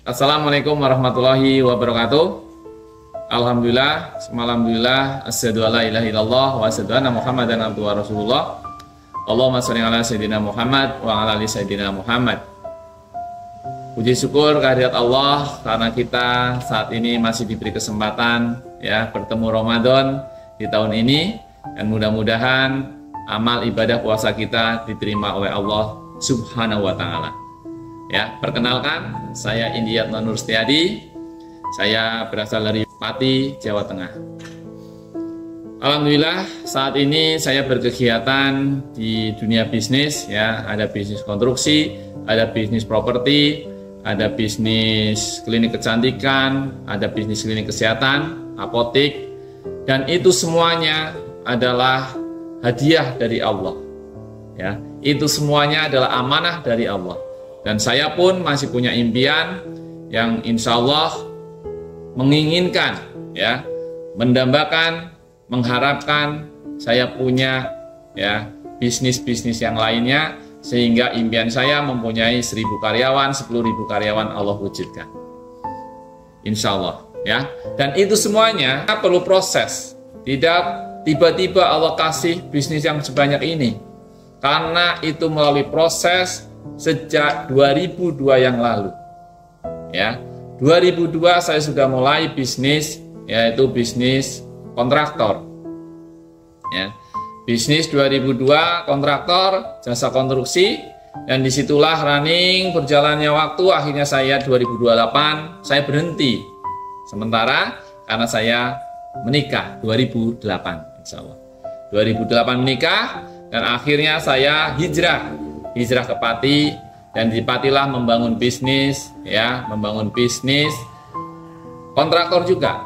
Assalamualaikum warahmatullahi wabarakatuh. Alhamdulillah, alhamdulillah, asyhadu alla ilaha illallah wa asyhadu anna Muhammadan abduhu wa rasulullah. Allahumma shalli ala sayyidina Muhammad wa ala ali sayyidina Muhammad. Puji syukur kehadirat Allah karena kita saat ini masih diberi kesempatan ya bertemu Ramadan di tahun ini, dan mudah-mudahan amal ibadah puasa kita diterima oleh Allah Subhanahu wa taala. Ya, perkenalkan, saya Indiyat Nur Setiadi. Saya berasal dari Pati, Jawa Tengah. Alhamdulillah, saat ini saya berkegiatan di dunia bisnis ya, ada bisnis konstruksi, ada bisnis properti, ada bisnis klinik kecantikan, ada bisnis klinik kesehatan, apotek, dan itu semuanya adalah hadiah dari Allah. Ya, itu semuanya adalah amanah dari Allah. Dan saya pun masih punya impian yang insya Allah menginginkan, ya, mendambakan, mengharapkan saya punya ya bisnis-bisnis yang lainnya, sehingga impian saya mempunyai 1000 karyawan, 10.000 karyawan Allah wujudkan. Insya Allah, ya. Dan itu semuanya perlu proses. Tidak tiba-tiba Allah kasih bisnis yang sebanyak ini, karena itu melalui proses sejak 2002 yang lalu. Ya, 2002 saya sudah mulai bisnis, yaitu bisnis kontraktor. Ya, bisnis 2002 kontraktor jasa konstruksi, dan disitulah running berjalannya waktu. Akhirnya saya 2028 saya berhenti sementara karena saya menikah 2008, insya Allah. 2008 menikah, dan akhirnya saya hijrah ke Pati, dan di Patilah membangun bisnis, ya, membangun bisnis kontraktor juga.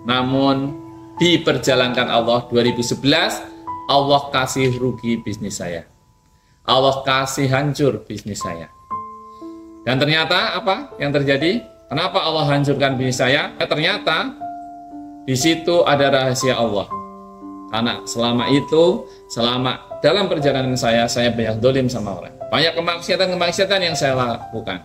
Namun diperjalankan Allah 2011, Allah kasih rugi bisnis saya. Allah kasih hancur bisnis saya. Dan ternyata apa yang terjadi? Kenapa Allah hancurkan bisnis saya? Ternyata di situ ada rahasia Allah. Karena selama itu, dalam perjalanan saya banyak dolim sama orang. Banyak kemaksiatan yang saya lakukan.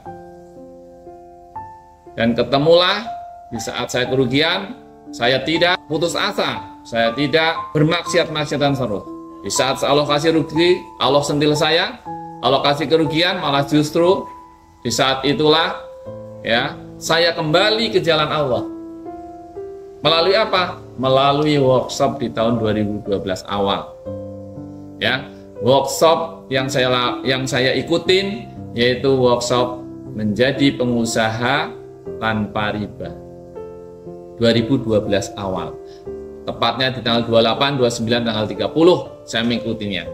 Dan ketemulah di saat saya kerugian, saya tidak putus asa, saya tidak bermaksiat-maksiatan terus. Di saat Allah kasih rugi, Allah sentil saya, Allah kasih kerugian, malah justru di saat itulah ya saya kembali ke jalan Allah. Melalui apa? Melalui workshop di tahun 2012 awal. Ya, workshop yang saya ikutin yaitu workshop menjadi pengusaha tanpa riba. 2012 awal. Tepatnya di tanggal 28, 29, tanggal 30 saya mengikutinya.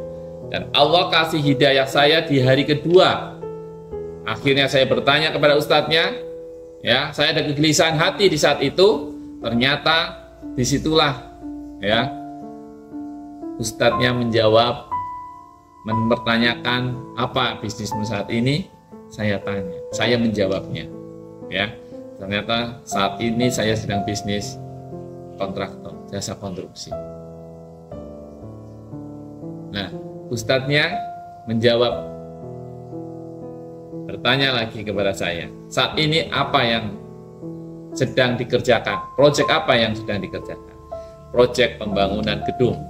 Dan Allah kasih hidayah saya di hari kedua. Akhirnya saya bertanya kepada ustadznya, ya, saya ada kegelisahan hati di saat itu. Ternyata disitulah ya ustadznya menjawab, mempertanyakan apa bisnismu saat ini. Saya tanya, saya menjawabnya, ya. Ternyata saat ini saya sedang bisnis kontraktor, jasa konstruksi. Nah, ustadznya menjawab, bertanya lagi kepada saya, saat ini apa yang sedang dikerjakan? Proyek apa yang sedang dikerjakan? Proyek pembangunan gedung.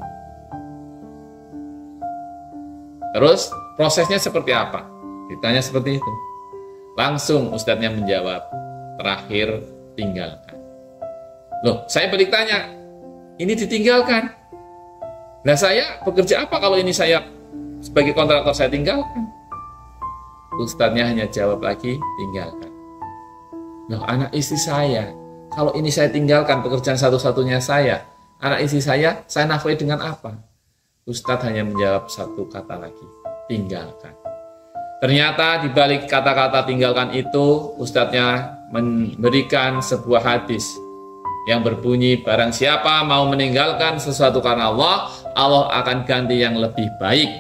Terus prosesnya seperti apa? Ditanya seperti itu. Langsung ustadznya menjawab, terakhir tinggalkan. Loh, saya balik tanya, ini ditinggalkan? Nah, saya bekerja apa kalau ini saya sebagai kontraktor saya tinggalkan? Ustadznya hanya jawab lagi, tinggalkan. Loh, anak istri saya, kalau ini saya tinggalkan pekerjaan satu-satunya saya, anak istri saya nafkahi dengan apa? Ustadz hanya menjawab satu kata lagi, tinggalkan. Ternyata di balik kata-kata tinggalkan itu, ustadznya memberikan sebuah hadis yang berbunyi, barang siapa mau meninggalkan sesuatu karena Allah, Allah akan ganti yang lebih baik.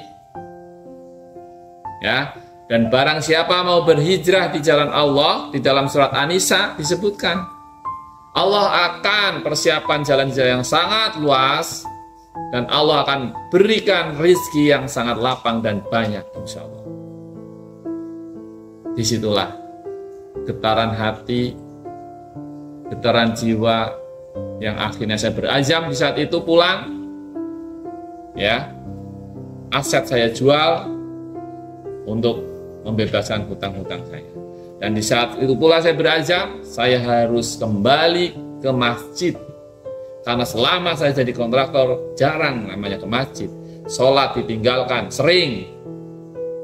Ya. Dan barang siapa mau berhijrah di jalan Allah, di dalam surat An-Nisa disebutkan, Allah akan persiapan jalan-jalan yang sangat luas, dan Allah akan berikan rizki yang sangat lapang dan banyak, insya Allah. Disitulah getaran hati, getaran jiwa, yang akhirnya saya berazam di saat itu pulang, ya, aset saya jual untuk membebaskan hutang-hutang saya. Dan di saat itu pula saya berazam, saya harus kembali ke masjid. Karena selama saya jadi kontraktor, jarang namanya ke masjid. Sholat ditinggalkan, sering.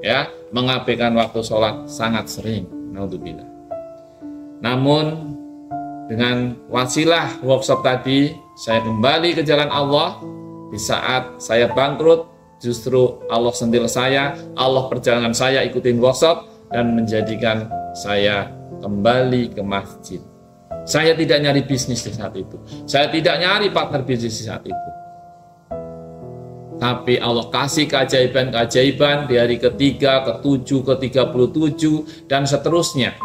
Ya, mengabaikan waktu sholat sangat sering. Naudzubillah. Namun, dengan wasilah workshop tadi, saya kembali ke jalan Allah. Di saat saya bangkrut, justru Allah sentil saya, Allah perjalanan saya ikutin workshop, dan menjadikan saya kembali ke masjid. Saya tidak nyari bisnis di saat itu. Saya tidak nyari partner bisnis di saat itu. Tapi Allah kasih keajaiban-keajaiban di hari ketiga, ke-7, ke-37, dan seterusnya.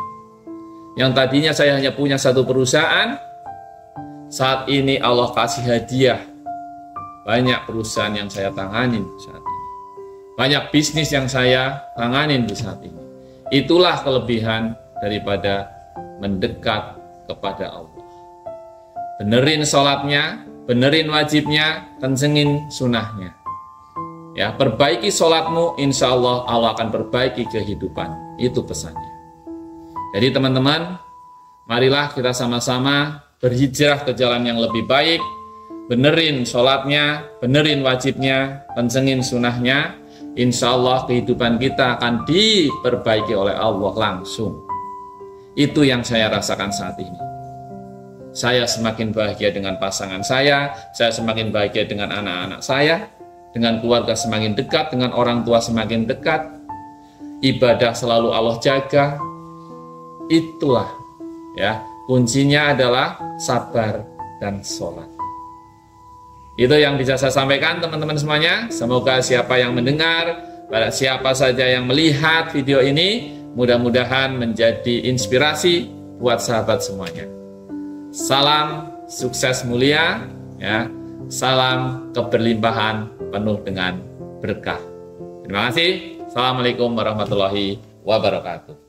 Yang tadinya saya hanya punya satu perusahaan, saat ini Allah kasih hadiah. Banyak perusahaan yang saya tanganin saat ini. Banyak bisnis yang saya tanganin di saat ini. Itulah kelebihan daripada mendekat kepada Allah. Benerin sholatnya, benerin wajibnya, kencengin sunnahnya. Ya, perbaiki sholatmu, insya Allah Allah akan perbaiki kehidupan. Itu pesannya. Jadi teman-teman, marilah kita sama-sama berhijrah ke jalan yang lebih baik. Benerin sholatnya, benerin wajibnya, kencengin sunnahnya. Insya Allah kehidupan kita akan diperbaiki oleh Allah langsung. Itu yang saya rasakan saat ini. Saya semakin bahagia dengan pasangan saya semakin bahagia dengan anak-anak saya, dengan keluarga semakin dekat, dengan orang tua semakin dekat. Ibadah selalu Allah jaga. Itulah ya, kuncinya adalah sabar dan sholat. Itu yang bisa saya sampaikan teman-teman semuanya. Semoga siapa yang mendengar, siapa saja yang melihat video ini, mudah-mudahan menjadi inspirasi buat sahabat semuanya. Salam sukses mulia, ya. Salam keberlimpahan penuh dengan berkah. Terima kasih. Assalamualaikum warahmatullahi wabarakatuh.